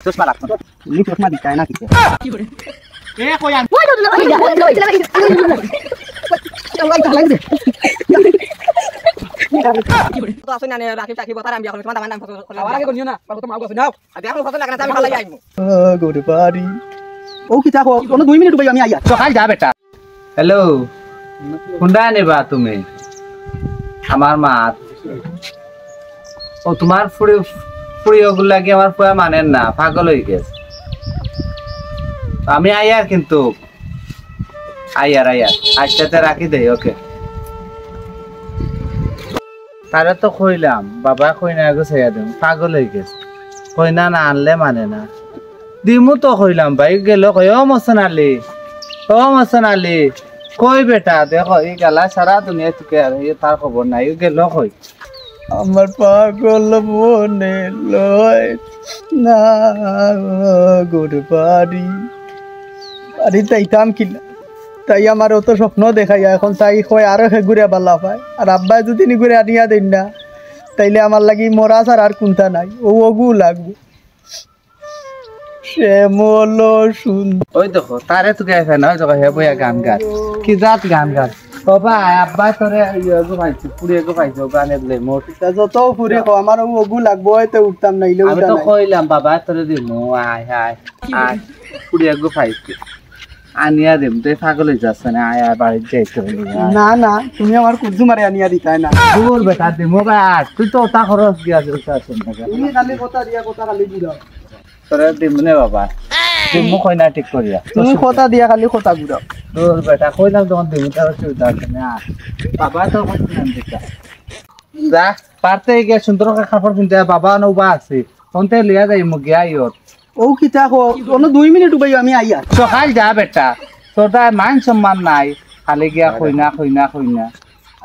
চশমা লাগতো তুমি চশমা দিতে না কিছু কি করে এ কই আন তো আসুন না রাকিব টাকি বতার আমি এখন তোমার নাম ফটো আগে করিও না তো মাও গছ নাও আর দেখো ফটো লাগনা আমি ভালো যাইমু গুড বাড়ি ও কি থাকো কোন 2 মিনিট ভাই আমি আইয়া সকাল যা বেটা হ্যালো কোনটা নেবা তুমি আমার মা ও তোমার ফুড়ি ওগুলা কি আমার পোয়া মানেন না পাগল হয়ে গেছে আমি আইয়ার কিন্তু আইয়ার আজটাতে রাখি দেই ওকে তারা তো কইলাম বাবা কইনা গুছাইয়া দিম পাগল হয়ে গেছে কইনা না আনলে মানে না দিমু তো কইলাম ভাই গেল কই ও মসন আলী কই বেটা দেখো এই গেলা সারা দুনিয়া থেকে আর তার খবর নাই গেল কই আমার পাগল মনে লয় না গুড বাড়ি তাইতাম কিনা তাই আমার অত স্বপ্ন দেখাইয়া এখন তাই কয় আরো ঘুরে বাল্লা পায় আর আব্বাই যদি নি ঘুরে আনিয়া দেন না তাইলে আমার লাগি মরা ছাড়া আর কোনটা নাই ও ওগু লাগবো শ্যামল সুন্দর ওই দেখো তারে তো গাইছে না ওই দেখো হে বইয়া গান গান কি জাত গান গান বাবা আব্বা তোরে ইয়েগো পাইছি পুরিয়েগো পাইছো গানের লে মোট যত পুরে কো আমার ওগু লাগবো তো উঠতাম নাইলে আমি তো কইলাম বাবা তোরে দিমু আয় আয় পুরিয়েগো পাইছি আনিয়া দেম তুই পাগল হয়ে যাচ্ছে না আয় বাড়ি যাইতে না না তুমি আমার কুজু মারে আনিয়া দিতাই না দূর বেটা দিমু বা তুই তো ওটা খরচ দিয়া দিছ তুমি খালি কথা দিয়া কথা খালি দিও তোরে দিমনে বাবা দিমু কই না ঠিক করিয়া তুমি কথা দিয়া খালি কথা গুড়াও দূর বেটা কইলাম তখন দিমু তার সুবিধা আছে না বাবা তো কইছিলাম দিতা যা পারতে গিয়ে সুন্দর কাপড় কিনতে বাবা নৌবা আছে কোনতে লিয়া যাই মু গিয়া ইয়ত ও কি থাকো কোন 2 মিনিট ভাই আমি আইয়া সকাল যা বেটা তোটা মান সম্মান নাই খালি গিয়া কইনা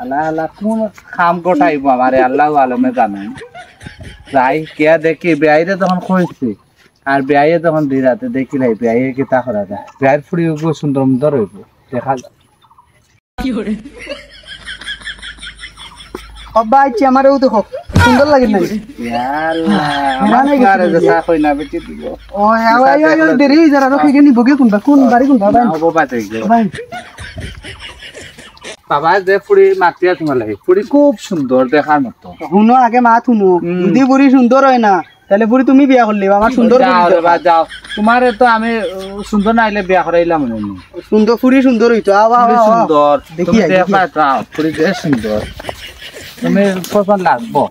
আল্লাহ আল্লাহ কোন কাম গোটাইব আমারে আল্লাহ আলমে জানেন যাই কিয়া দেখি বেআইরে তখন কইছি আর বেআইয়ে তখন দিরাতে দেখি লাই বেআইয়ে কি তা করা যায় বেআইর ফুড়ি সুন্দর হইব দেখা যায় কি করে অব্বা আইছি আমারও দেখো সুন্দর লাগে না আল্লাহ আমার আরে যা কই না বেটি দিব ও আয় দেরি যারা রকি গনি বগে কোন বাড়ি কোন বাবা ও বাবা তো ভাই বাবা যে ফুড়ি মাতিয়া তোমার লাগে ফুড়ি খুব সুন্দর দেখার মতো হুনো আগে মা থুনো যদি ফুড়ি সুন্দর হয় না তাহলে ফুড়ি তুমি বিয়া করলে আমার সুন্দর যাও তোমারে তো আমি সুন্দর নাইলে বিয়া করাইলাম না সুন্দর ফুড়ি সুন্দর হইতো আওয়া সুন্দর দেখি দেখা দাও ফুড়ি যে সুন্দর তুমি পছন্দ লাগবো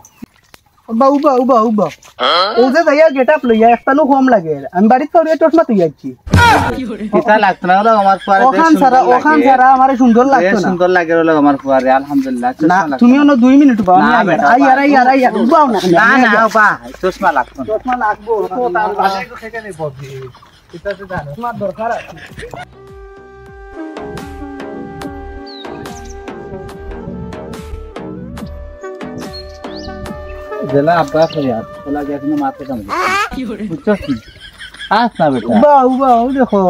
উবা ও যে ভাইয়া গেটআপ লইয়া একটা লোক কম লাগে আমি বাড়িতে খাওয়া চশমা তুই যাচ্ছি কিতা লাগতো না আমার পারে ওখান সারা আমার সুন্দর লাগতো না সুন্দর লাগে হলো আমার পারে আলহামদুলিল্লাহ না তুমি অন্য 2 মিনিট পাও না আই উবাও না বা চশমা লাগতো চশমা লাগবো তো তার বাসে থেকে নেব কিতা তো জানো তোমার দরকার আছে জেলা আব্বা খয়াত বলা যায় তুমি মারতে কাম কি করে বুঝছস কি আস না বেটা উবা ও দেখো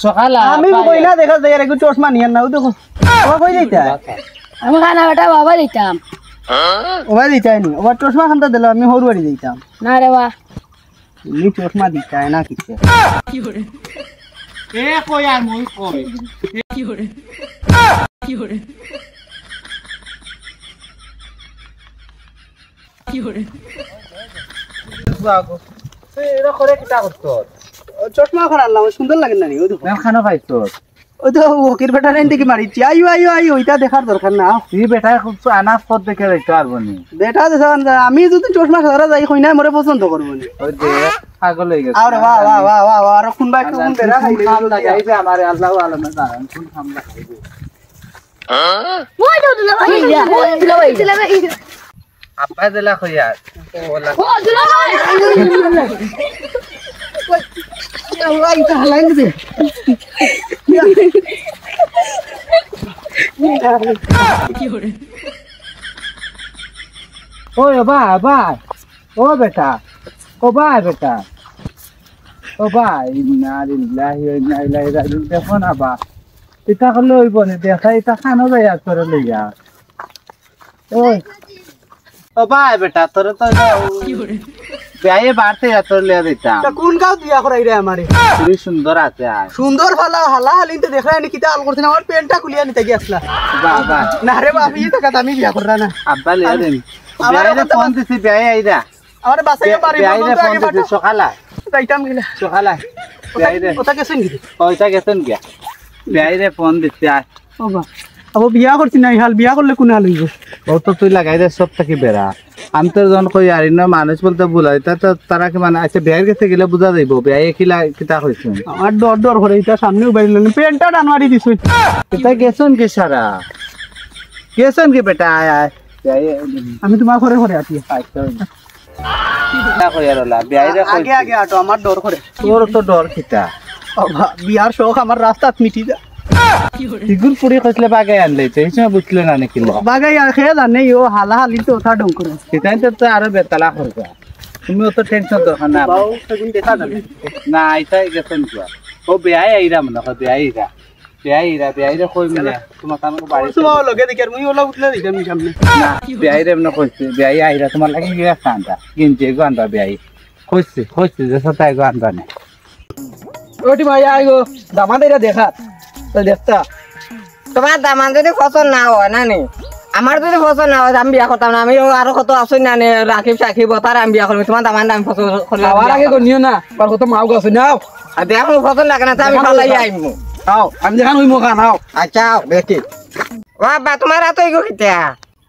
সকাল আমি কইনা দেখা যায় একটু চশমা নিয়ে নাও দেখো বাবা কই যাইতা আমি খানা বেটা বাবা দিতাম ওবা দিতাই নি ওবা চশমা খানটা দিল আমি হরুয়ারি যাইতাম না রে বা নি চশমা দিতাই না কিছু কি করে এ কই আর মই কই কি করে কি করে কি করে বাগো এরা করে কিটা করতো চশমা খানালাম সুন্দর লাগে না নি ও দেখো খানা খাইতো ও তো ওকির বেটা রেন থেকে মারিছি আইও ওইটা দেখার দরকার না এই বেটা খুব আনাস পথ দেখে রাখতে পারবো নি বেটা দেখেন আমি যদি চশমা খারা যাই কই না মরে পছন্দ করব নি ওই দে পাগল হয়ে গেছে আরে বাহ আর কোন ভাই কোন বেরা খাম লাগাইবে আমারে আল্লাহু আলামে জানেন কোন খাম লাগাইবে ওই দিলা ভাই apa adalah khayat oh dilawan woi tahalan gitu oi ba oh beta inna lillahi wa inna ilaihi raji'un দেখো না বা এটা হলো হইব না দেখা এটা খানো যায় করে লইয়া ওই ও ভাই বেটা তোরে তো বিয়ে বাড়তে এত লিয়া দিতাম তা কোন গাঁও বিয়া করাই রে আমারে খুবই সুন্দর আছে আর সুন্দর ভালা হালা হালিন তো দেখলাই নি কিতা আল করছিস আমার পেনটা খুলিয়া নিতে গিয়েছিলা বাবা না রে বাপি তো কথা আমি বিয়া কররা না আব্বা লিয়া দিন আমার বিয়ে ফোন দিছি বিয়ে আইরা আমার বাসায় পারি বিয়ে ফোন দিছি সকালে যাইতাম গিলা সকালে বিয়ে ওটা গেছেন কি পয়সা গেছেন গিয়া বিয়ে ফোন দিছি আর ও বা আবো বিয়া করছি না হাল বিয়া করলে কোন হাল হইব ও তো তুই লাগাই দে সব থাকি বেড়া আমি তো জন কই আর না মানুষ বলতে বুলাই তা তো তারা কি মানে আচ্ছা বিয়ের কাছে গেলে বুঝা যাইব বিয়ে কিলা কিতা হইছে আমার ডর ডর করে এটা সামনেও বাইরে পেনটা টানমারি দিছ কিতা গেছন কি সারা গেছন কি বেটা আয় আয় বিয়ে আমি তোমার ঘরে ঘরে আছি কিতা কই আর লা বিয়ে রে আগে আগে আটো আমার ডর করে তোর তো ডর কিতা বিয়ার শখ আমার রাস্তাত মিটি যা সিগুর পুরি কইলে বাগাই আনলে তো এই সময় বুঝলে না নাকি বাগাই খেয়ে জানে ও হালা হালি তো ওঠা ডং করে সেটাই তো আরো বেতালা করবা তুমি অত টেনশন দরকার না বাউ সেদিন দেখা যাবে না আইতাই গেছেন কি ও বিয়ে আইরা মনে হয় বিয়ে আইরা কই মিলে তোমার কাম বাড়ি তোমার লগে দেখি আর মুই ওলা উঠলে দিতাম সামনে না বিয়ে আইরা মনে কইছে বিয়ে আইরা তোমার লাগি গিয়া সান্তা কিনছে গো আনবা বিয়ে কইছে যে সতাই গো আনবা না ওটি ভাই আইগো দামা দেরা দেখা তো দেখতা তোমার দামান যদি পছন্দ না হয় না নি আমার যদি পছন্দ না হয় আমি বিয়া করতাম না আমি আরো কত আসুন না নি রাখিব সাকিব তার আমি বিয়া করবো তোমার দামান আমি পছন্দ করলে আবার আগে গনিও না আর কত মাও গছ নাও আর দেখ পছন্দ লাগে না তো আমি ভালাই আইমু আও আমি দেখান হইমো খান আও আচ্ছা দেখি বাবা তোমার এত ইগো কিতা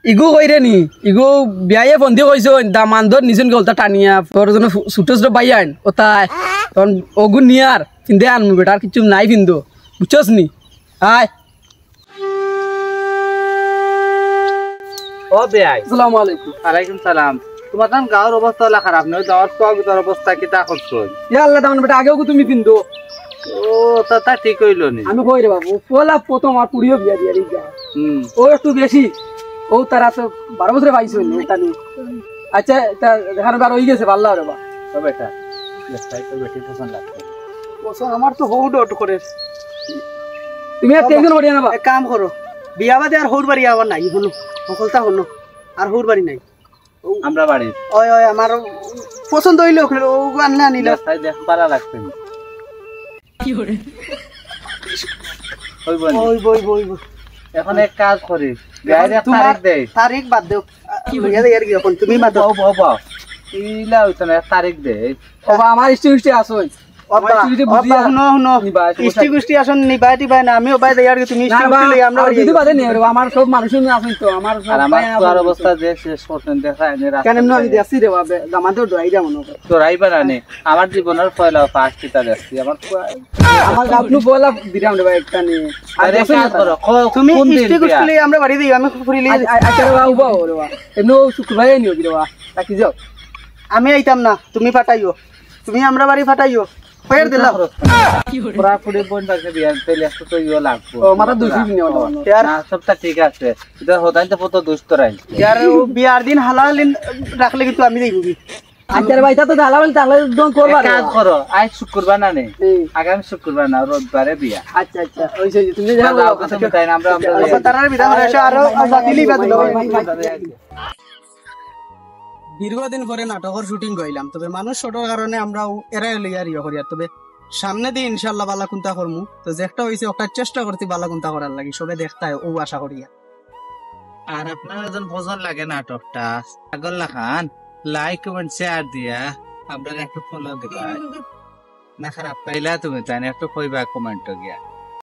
ইগো কইরে নি ইগো বিয়ায়ে ফন্দি কইছো দামান ধর নিছেন গলতা টানিয়া তোর জন্য ছোট ছোট বাই আইন ওতায় তখন ওগুন নিয়ার ফিন্দে আনমু বেটা আর কিছু নাই ফিন্দো বুঝছস নি আয় ও বিয়ে আসসালামু আলাইকুম ওয়ালাইকুম সালাম তোমার কান গাঁর অবস্থা হলা খারাপ নয় দাওয়ার তো ভিতর অবস্থা কিতা করছো ইয়া আল্লাহ দামান বেটা আগেও তুমি ফিন্দো ও তা ঠিক হইলো নি আমি কই রে বাবু পোলা প্রথম আর পুরিও বিয়া দিয়া রিজা হুম ও একটু বেশি ও তারা তো 12 বছরে পাইছো নি এটা নি আচ্ছা তা দেখানো আর হই গেছে ভালো রে বা তো বেটা দেখতাই তো বেটি পছন্দ লাগছে পছন্দ আমার তো হউ ডট করে তুমি আর টেনশন করিয়া না বা এক কাম করো বিয়া বাদে আর হৌর বাড়ি আবার নাই হলো সকলতা হলো আর হৌর বাড়ি নাই আমরা বাড়ি ওই ওই আমার পছন্দ হইলো ও আনলে আনিল দেখতাই দেখ ভালো লাগছে হইব নি ওই বই বই বই এখন এক কাজ করি বিয়ের তোমার তারিখ দেই তারিখ বাদ দেও লইয়া দে আর কি এখন তুমি বাদ দাও বাও বাও ইলা হইতো না তারিখ দে ও বা আমার ইষ্টি আসোই আমার ইষ্টি বুঝিয়া ইষ্টি গুষ্টি আসন নিবাই টিবাই না আমিও বাই দেই আর কি তুমি না ইষ্টি বা গুষ্টি লই আমরা যদি বাদে নেই রে আমার সব মানুষই আছেন তো আমার আর আমার তোর অবস্থা যে শেষ করতেন দেখা এনে কেন এমনি আমি দেখছি রে বাবা দামাতে ডরাই যা মনে করে তোর আইবা না আমার জীবনের পয়লা ফার্স্ট কিতা দেখছি আমার আমার আপনি বলা দিরাম রে ভাই একটা নি আর আরে কাজ করো তুমি কোন দিন ইষ্টি গুষ্টি লই আমরা বাড়ি দেই আমি ফুরি লই আচ্ছা রে বাবা উবা রে বাবা এমনি শুক্রবার নিও কি রে বাবা রাখি যাও আমি আইতাম না তুমি ফাটাইও তুমি আমরা বাড়ি ফাটাইও ফের দিলাম পুরা পুরি বোন বাকে বিয়ার তেলে একটু তো ইও লাগবো ও মাথা দুষি নি ওটা ইয়ার না সবটা ঠিক আছে এটা হতাই তো কত দুষ্ট রাই ইয়ার বিয়ার দিন হালালিন রাখলে কিন্তু আমি দেইবি আচ্ছা রে ভাই তা তো ঢালা বল তাহলে দন করবা রে কাজ করো আজ শুক্রবার না নেই আগামী শুক্রবার না রোববারে বিয়া আচ্ছা আচ্ছা ওই সেই তুমি যা যাও কথা তাই না আমরা আচ্ছা তারার বিধান এসে আরো বাতিলি বাতিল দীর্ঘদিন পরে নাটকের শুটিং কইলাম তবে মানুষ ছোটর কারণে আমরা এরাই লইয়া রিয়া করি আর তবে সামনে দিয়ে ইনশাল্লাহ বালা কুন্তা করমু তো যেটা হইছে ওটা চেষ্টা করতে বালা কুন্তা করার লাগি সবে দেখতে ও আশা করিয়া আর আপনার যখন পছন্দ লাগে নাটকটা আগল্লা খান লাইক কমেন্ট শেয়ার দিয়া আপনারা একটু ফলো দিবা না খারাপ পাইলা তুমি তাই একটু কইবা কমেন্ট গিয়া